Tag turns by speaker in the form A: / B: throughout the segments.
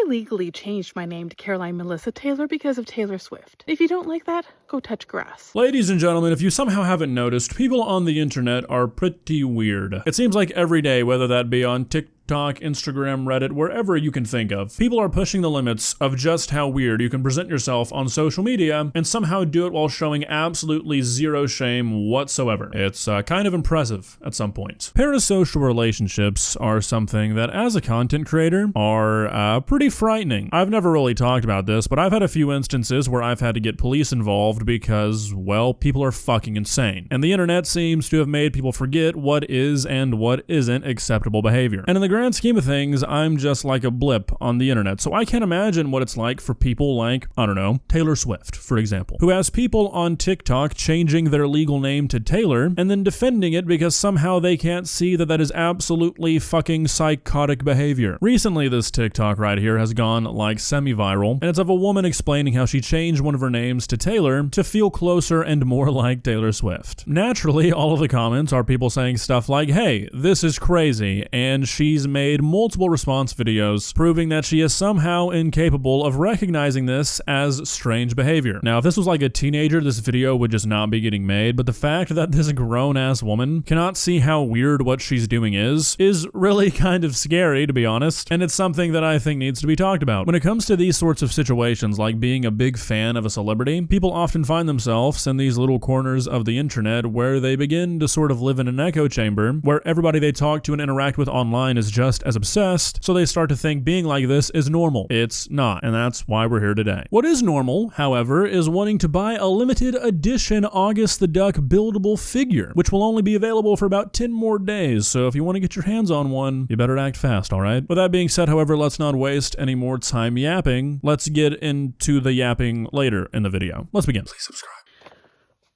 A: legally changed my name to Caroline Melissa Taylor because of Taylor Swift. If you don't like that, go touch grass.
B: Ladies and gentlemen, if you somehow haven't noticed, people on the internet are pretty weird. It seems like every day, whether that be on TikTok, Instagram, Reddit, wherever you can think of, people are pushing the limits of just how weird you can present yourself on social media and somehow do it while showing absolutely zero shame whatsoever. It's kind of impressive at some point. Parasocial relationships are something that, as a content creator, are pretty frightening. I've never really talked about this, but I've had a few instances where I've had to get police involved because, well, people are fucking insane. And the internet seems to have made people forget what is and what isn't acceptable behavior. And in the grand scheme of things, I'm just like a blip on the internet, so I can't imagine what it's like for people like, I don't know, Taylor Swift, for example, who has people on TikTok changing their legal name to Taylor and then defending it because somehow they can't see that that is absolutely fucking psychotic behavior. Recently, this TikTok right here has gone like semi-viral, and it's of a woman explaining how she changed one of her names to Taylor to feel closer and more like Taylor Swift. Naturally, all of the comments are people saying stuff like, hey, this is crazy, and she's made multiple response videos proving that she is somehow incapable of recognizing this as strange behavior. Now, if this was like a teenager, this video would just not be getting made, but the fact that this grown-ass woman cannot see how weird what she's doing is really kind of scary, to be honest, and it's something that I think needs to be talked about. When it comes to these sorts of situations, like being a big fan of a celebrity, people often find themselves in these little corners of the internet where they begin to sort of live in an echo chamber where everybody they talk to and interact with online is just as obsessed, so they start to think being like this is normal. It's not, and that's why we're here today. What is normal, however, is wanting to buy a limited edition AugustTheDuck buildable figure, which will only be available for about 10 more days, so if you want to get your hands on one, you better act fast, alright? With that being said, however, let's not waste any more time yapping. Let's get into the yapping later in the video. Let's begin. Please subscribe.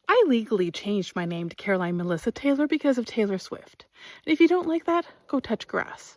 A: I legally changed my name to Caroline Melissa Taylor because of Taylor Swift. And if you don't like that, go touch grass.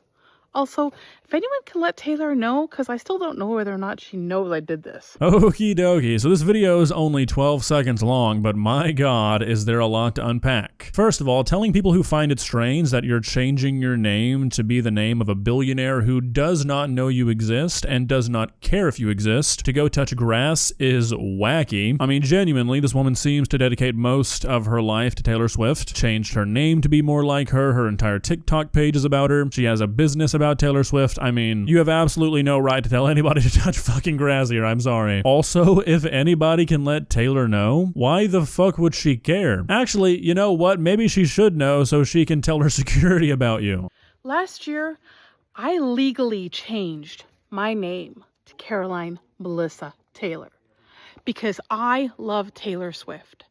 A: Also, if anyone can let Taylor know, because I still don't know whether or not she knows I did this.
B: Okie dokie, so this video is only 12 seconds long, but my god, is there a lot to unpack. First of all, telling people who find it strange that you're changing your name to be the name of a billionaire who does not know you exist and does not care if you exist to go touch grass is wacky. I mean, genuinely, this woman seems to dedicate most of her life to Taylor Swift, changed her name to be more like her entire TikTok page is about her, she has a business about Taylor Swift. I mean, you have absolutely no right to tell anybody to touch fucking grass here, I'm sorry. Also, if anybody can let Taylor know, why the fuck would she care? Actually, you know what? Maybe she should know so she can tell her security about you.
A: Last year, I legally changed my name to Caroline Melissa Taylor because I love Taylor Swift.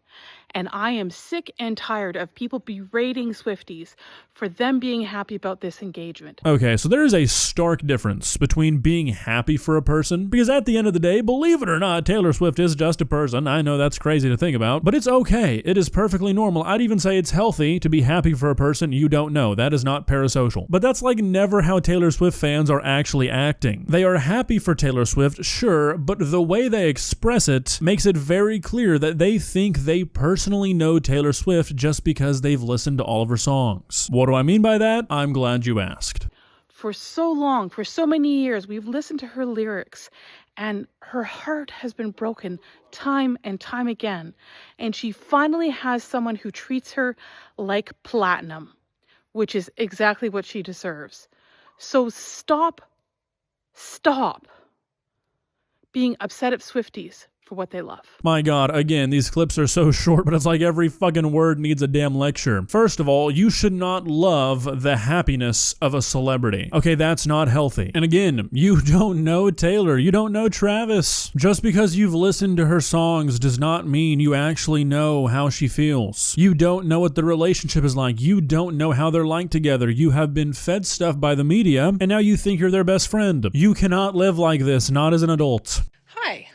A: And I am sick and tired of people berating Swifties for them being happy about this engagement.
B: Okay, so there is a stark difference between being happy for a person, because at the end of the day, believe it or not, Taylor Swift is just a person. I know that's crazy to think about, but it's okay. It is perfectly normal. I'd even say it's healthy to be happy for a person you don't know. That is not parasocial. But that's like never how Taylor Swift fans are actually acting. They are happy for Taylor Swift, sure, but the way they express it makes it very clear that they think they personally know Taylor Swift just because they've listened to all of her songs. What do I mean by that? I'm glad you asked.
A: For so long, for so many years, we've listened to her lyrics, and her heart has been broken time and time again. And she finally has someone who treats her like platinum, which is exactly what she deserves. So stop being upset at Swifties for what they love.
B: My god, again, these clips are so short, but it's like every fucking word needs a damn lecture. First of all, you should not love the happiness of a celebrity. Okay, that's not healthy. And again, you don't know Taylor, you don't know Travis. Just because you've listened to her songs does not mean you actually know how she feels. You don't know what the relationship is like. You don't know how they're like together. You have been fed stuff by the media, and now you think you're their best friend. You cannot live like this, not as an adult.
A: Hi.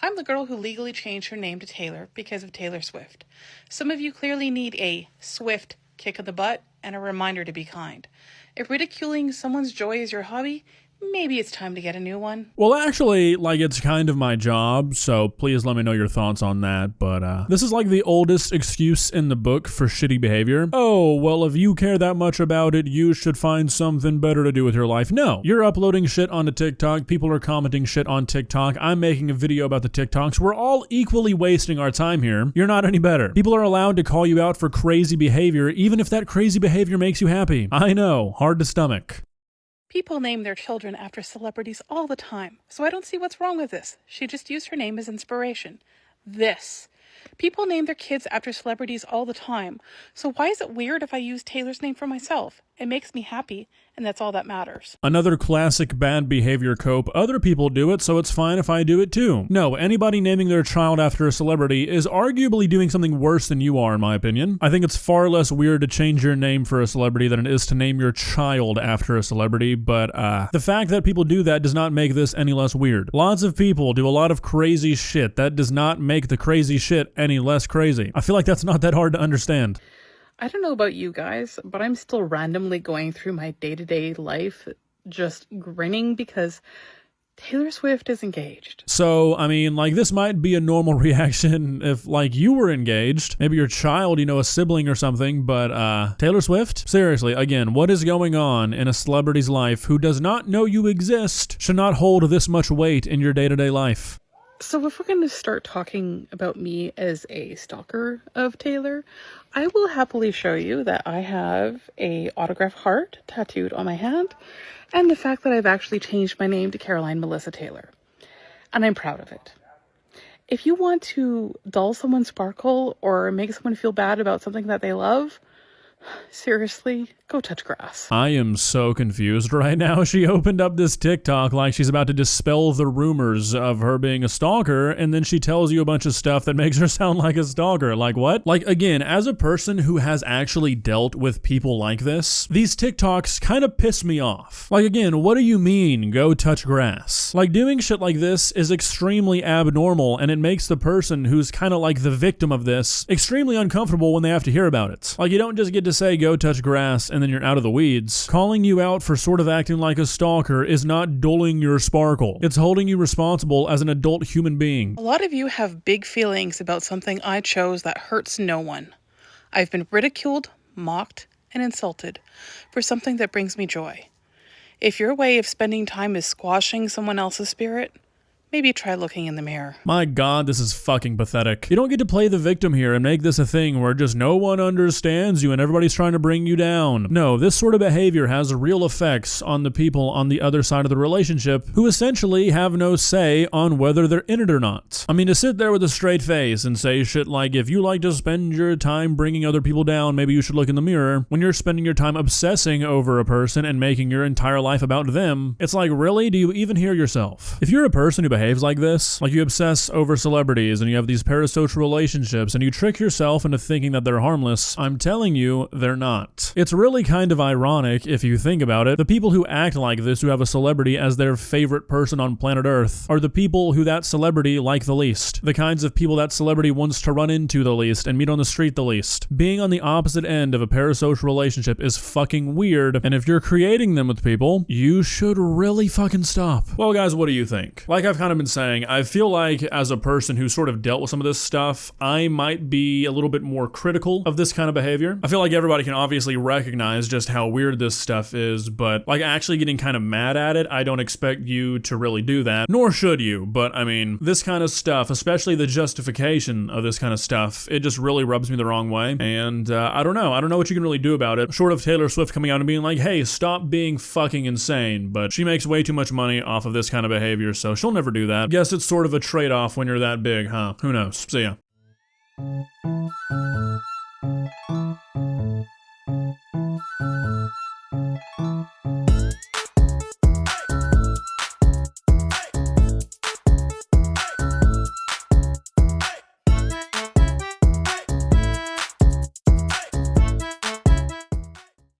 A: I'm the girl who legally changed her name to Taylor because of Taylor Swift. Some of you clearly need a Swift kick in the butt and a reminder to be kind. If ridiculing someone's joy is your hobby, maybe it's time to get a new one.
B: Well, actually, like, it's kind of my job, so please let me know your thoughts on that, but this is like the oldest excuse in the book for shitty behavior. Oh, well, if you care that much about it, you should find something better to do with your life. No, you're uploading shit onto TikTok, people are commenting shit on TikTok, I'm making a video about the TikToks, we're all equally wasting our time here. You're not any better. People are allowed to call you out for crazy behavior, even if that crazy behavior makes you happy. I know, hard to stomach.
A: People name their children after celebrities all the time, so I don't see what's wrong with this. She just used her name as inspiration. People name their kids after celebrities all the time, so why is it weird if I use Taylor's name for myself? It makes me happy, and that's all that matters.
B: Another classic bad behavior cope. Other people do it, so it's fine if I do it too. No, anybody naming their child after a celebrity is arguably doing something worse than you are, in my opinion. I think it's far less weird to change your name for a celebrity than it is to name your child after a celebrity, but the fact that people do that does not make this any less weird. Lots of people do a lot of crazy shit. That does not make the crazy shit any less crazy. I feel like that's not that hard to understand.
A: I don't know about you guys, but I'm still randomly going through my day-to-day life just grinning because Taylor Swift is engaged.
B: So, I mean, like, this might be a normal reaction if, like, you were engaged. Maybe your child, you know, a sibling or something, but, Taylor Swift? Seriously, again, what is going on in a celebrity's life who does not know you exist should not hold this much weight in your day-to-day life?
A: So if we're going to start talking about me as a stalker of Taylor, I will happily show you that I have a autograph heart tattooed on my hand and the fact that I've actually changed my name to Caroline Melissa Taylor. And I'm proud of it. If you want to dull someone's sparkle or make someone feel bad about something that they love, seriously, go touch grass.
B: I am so confused right now. She opened up this TikTok like she's about to dispel the rumors of her being a stalker, and then she tells you a bunch of stuff that makes her sound like a stalker. Like what? Like, again, as a person who has actually dealt with people like this, these TikToks kind of piss me off. Like, again, what do you mean, go touch grass? Like, doing shit like this is extremely abnormal, and it makes the person who's kind of like the victim of this extremely uncomfortable when they have to hear about it. Like, you don't just get to say go touch grass and then you're out of the weeds. Calling you out for sort of acting like a stalker is not dulling your sparkle. It's holding you responsible as an adult human being.
A: A lot of you have big feelings about something I chose that hurts no one. I've been ridiculed, mocked, and insulted for something that brings me joy. If your way of spending time is squashing someone else's spirit, maybe try looking in the mirror.
B: My God, this is fucking pathetic. You don't get to play the victim here and make this a thing where just no one understands you and everybody's trying to bring you down. No, this sort of behavior has real effects on the people on the other side of the relationship who essentially have no say on whether they're in it or not. I mean, to sit there with a straight face and say shit like, if you like to spend your time bringing other people down, maybe you should look in the mirror, when you're spending your time obsessing over a person and making your entire life about them, it's like, really? Do you even hear yourself? If you're a person who behaves like this, like you obsess over celebrities and you have these parasocial relationships and you trick yourself into thinking that they're harmless, I'm telling you, they're not. It's really kind of ironic if you think about it. The people who act like this, who have a celebrity as their favorite person on planet Earth, are the people who that celebrity like the least. The kinds of people that celebrity wants to run into the least and meet on the street the least. Being on the opposite end of a parasocial relationship is fucking weird, and if you're creating them with people, you should really fucking stop. Well, guys, what do you think? Like I've kind of been saying, I feel like as a person who sort of dealt with some of this stuff, I might be a little bit more critical of this kind of behavior. I feel like everybody can obviously recognize just how weird this stuff is, but like actually getting kind of mad at it, I don't expect you to really do that, nor should you. But I mean, this kind of stuff, especially the justification of this kind of stuff, it just really rubs me the wrong way. And I don't know what you can really do about it, short of Taylor Swift coming out and being like, hey, stop being fucking insane. But she makes way too much money off of this kind of behavior, so she'll never do that. Guess it's sort of a trade-off when you're that big, huh? Who knows? See ya.